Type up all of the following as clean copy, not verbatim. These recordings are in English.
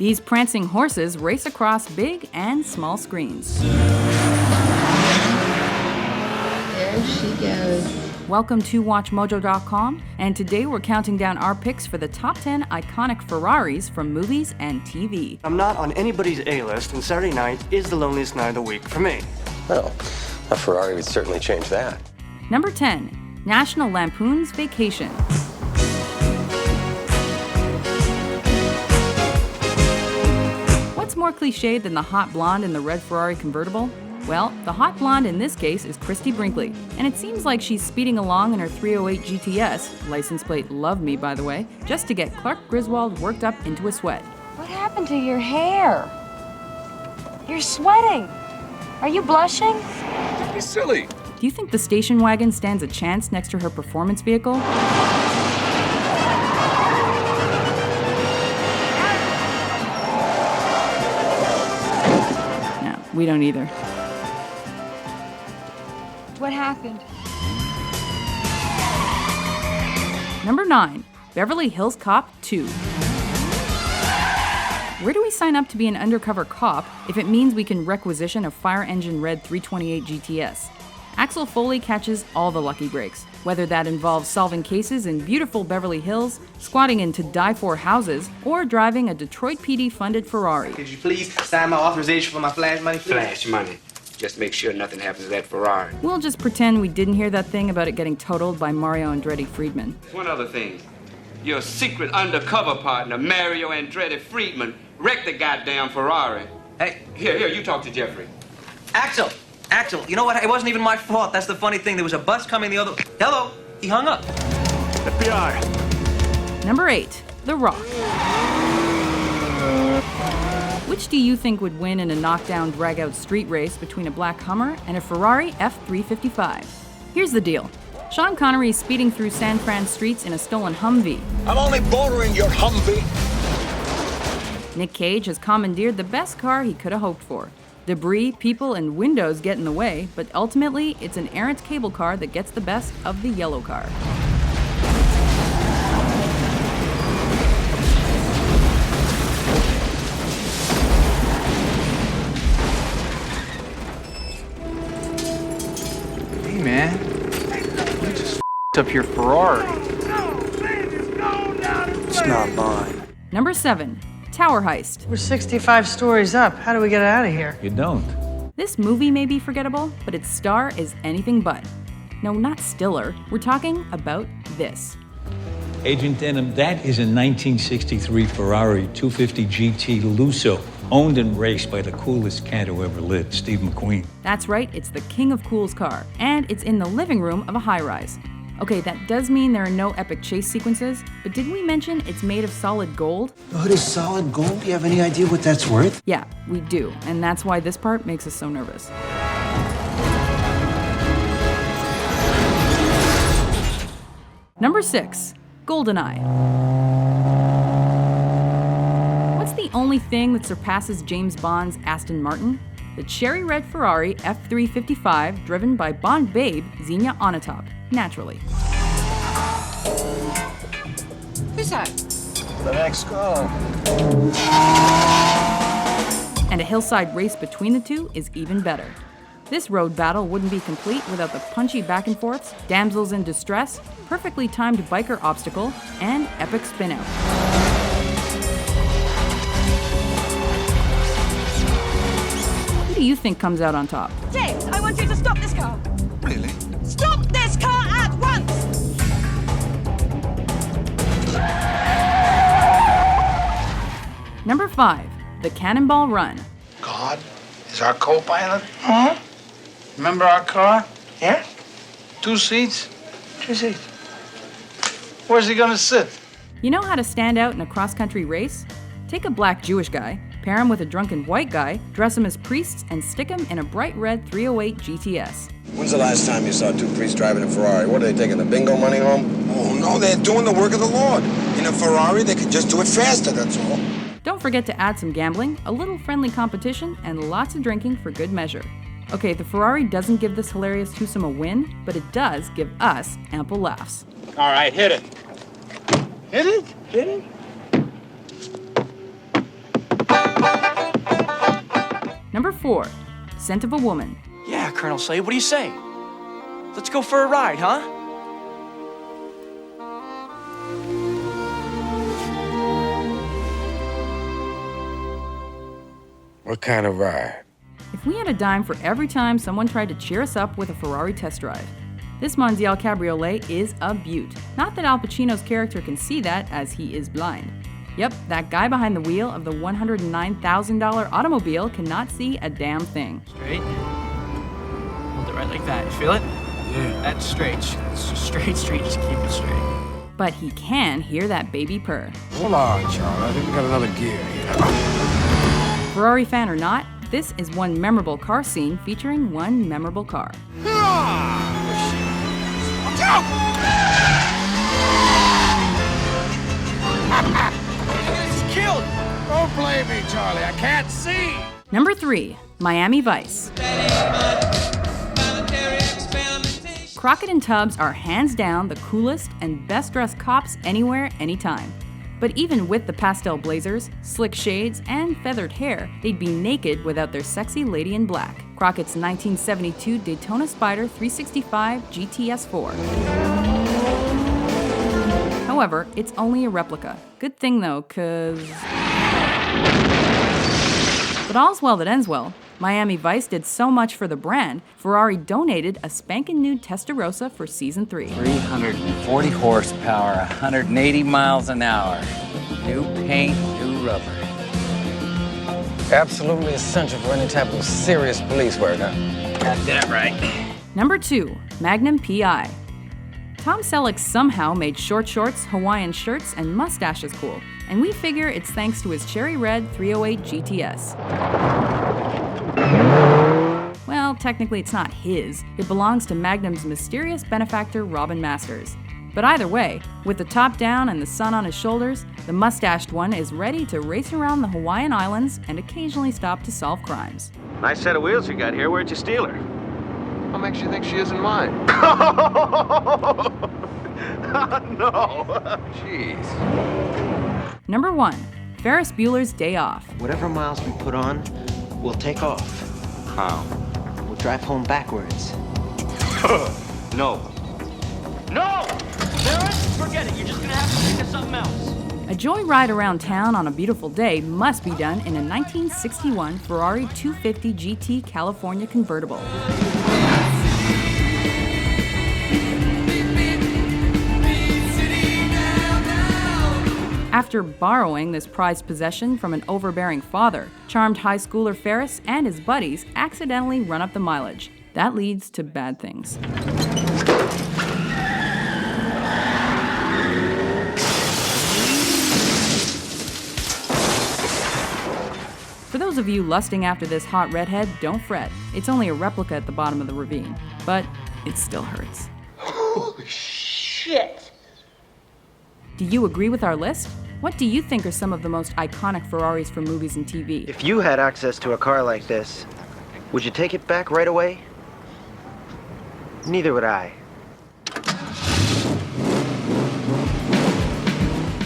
These prancing horses race across big and small screens. There she goes. Welcome to WatchMojo.com, and today we're counting down our picks for the top 10 iconic Ferraris from movies and TV. I'm not on anybody's A-list, and Saturday night is the loneliest night of the week for me. Well, a Ferrari would certainly change that. Number 10. National Lampoon's Vacation. What's more cliched than the hot blonde in the red Ferrari convertible? Well, the hot blonde in this case is Christy Brinkley, and it seems like she's speeding along in her 308 GTS, license plate love me by the way, just to get Clark Griswold worked up into a sweat. What happened to your hair? You're sweating. Are you blushing? Don't be silly. Do you think the station wagon stands a chance next to her performance vehicle? No, we don't either. What happened? Number 9. Beverly Hills Cop 2. Where do we sign up to be an undercover cop if it means we can requisition a fire engine red 328 GTS? Axel Foley catches all the lucky breaks, whether that involves solving cases in beautiful Beverly Hills, squatting into die-for houses, or driving a Detroit PD-funded Ferrari. Could you please sign my authorization for my flash money, please? Flash money. Just make sure nothing happens to that Ferrari. We'll just pretend we didn't hear that thing about it getting totaled by Mario Andretti Friedman. One other thing. Your secret undercover partner, Mario Andretti Friedman, wrecked the goddamn Ferrari. Hey. Here, you talk to Jeffrey. Axel, you know what? It wasn't even my fault. That's the funny thing. There was a bus coming the other... Hello? He hung up. FBI. Number 8. The Rock. Which do you think would win in a knockdown, drag-out street race between a black Hummer and a Ferrari F355? Here's the deal. Sean Connery is speeding through San Fran streets in a stolen Humvee. I'm only bordering your Humvee. Nick Cage has commandeered the best car he could have hoped for. Debris, people, and windows get in the way, but ultimately, it's an errant cable car that gets the best of the yellow car. Hey, man. You just up your Ferrari. It's not mine. Number 7. Tower Heist. We're 65 stories up. How do we get out of here? You don't. This movie may be forgettable, but its star is anything but. No, not Stiller. We're talking about this. Agent Denham, that is a 1963 Ferrari 250 GT Lusso, owned and raced by the coolest cat who ever lived, Steve McQueen. That's right, it's the king of cool's car, and it's in the living room of a high-rise. Okay, that does mean there are no epic chase sequences, but did we mention it's made of solid gold? The hood is solid gold? Do you have any idea what that's worth? Yeah, we do, and that's why this part makes us so nervous. Number 6. GoldenEye. What's the only thing that surpasses James Bond's Aston Martin? The cherry red Ferrari F355 driven by Bond babe Xenia Onatopp, naturally. Who's that? The next call. And a hillside race between the two is even better. This road battle wouldn't be complete without the punchy back and forths, damsels in distress, perfectly timed biker obstacle, and epic spin-out. Who do you think comes out on top? James, I want you to stop this car. Really? Stop this car at once! Number 5. The Cannonball Run. God is our co-pilot. Huh? Remember our car? Yeah? 2 seats? 2 seats. Where's he gonna sit? You know how to stand out in a cross-country race? Take a black Jewish guy, pair him with a drunken white guy, dress him as priests, and stick him in a bright red 308 GTS. When's the last time you saw 2 priests driving a Ferrari? What, are they taking the bingo money home? Oh, no, they're doing the work of the Lord. In a Ferrari, they could just do it faster, that's all. Don't forget to add some gambling, a little friendly competition, and lots of drinking for good measure. Okay, the Ferrari doesn't give this hilarious twosome a win, but it does give us ample laughs. All right, hit it. Hit it? Hit it? Number 4, Scent of a Woman. Yeah, Colonel Slade, what do you say? Let's go for a ride, huh? What kind of ride? If we had a dime for every time someone tried to cheer us up with a Ferrari test drive. This Mondial Cabriolet is a beaut. Not that Al Pacino's character can see that, as he is blind. Yep, that guy behind the wheel of the $109,000 automobile cannot see a damn thing. Straight. Hold it right like that. You feel it? Yeah. That's straight. It's just straight. Just keep it straight. But he can hear that baby purr. Hold on, Charlie. I think we got another gear here. Ferrari fan or not, this is one memorable car scene featuring one memorable car. Watch out! He's killed! Don't blame me, Charlie. I can't see. Number 3, Miami Vice. Crockett and Tubbs are hands down the coolest and best dressed cops anywhere, anytime. But even with the pastel blazers, slick shades, and feathered hair, they'd be naked without their sexy lady in black. Crockett's 1972 Daytona Spider 365 GTS4. However, it's only a replica. Good thing though, cause... But all's well that ends well. Miami Vice did so much for the brand, Ferrari donated a spankin' new Testarossa for season 3. 340 horsepower, 180 miles an hour. New paint, new rubber. Absolutely essential for any type of serious police work, huh? Got that right. Number 2, Magnum PI. Tom Selleck somehow made short shorts, Hawaiian shirts, and mustaches cool, and we figure it's thanks to his cherry red 308 GTS. Well, technically it's not his. It belongs to Magnum's mysterious benefactor Robin Masters. But either way, with the top down and the sun on his shoulders, the mustached one is ready to race around the Hawaiian Islands and occasionally stop to solve crimes. Nice set of wheels you got here. Where'd you steal her? What makes you think she isn't mine? No. Jeez. Number 1, Ferris Bueller's Day Off. Whatever miles we put on, we'll take off. How? We'll drive home backwards. No. No! Ferris, forget it. You're just gonna have to think of something else. A joyride around town on a beautiful day must be done in a 1961 Ferrari 250 GT California convertible. After borrowing this prized possession from an overbearing father, charmed high schooler Ferris and his buddies accidentally run up the mileage. That leads to bad things. For those of you lusting after this hot redhead, don't fret. It's only a replica at the bottom of the ravine, but it still hurts. Holy shit! Do you agree with our list? What do you think are some of the most iconic Ferraris from movies and TV? If you had access to a car like this, would you take it back right away? Neither would I.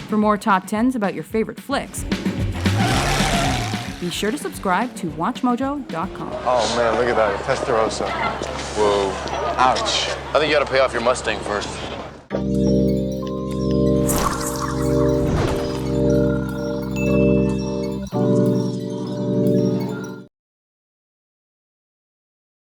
For more top 10s about your favorite flicks, be sure to subscribe to WatchMojo.com. Oh man, look at that, a Testarossa. Whoa. Ouch. I think you gotta pay off your Mustang first.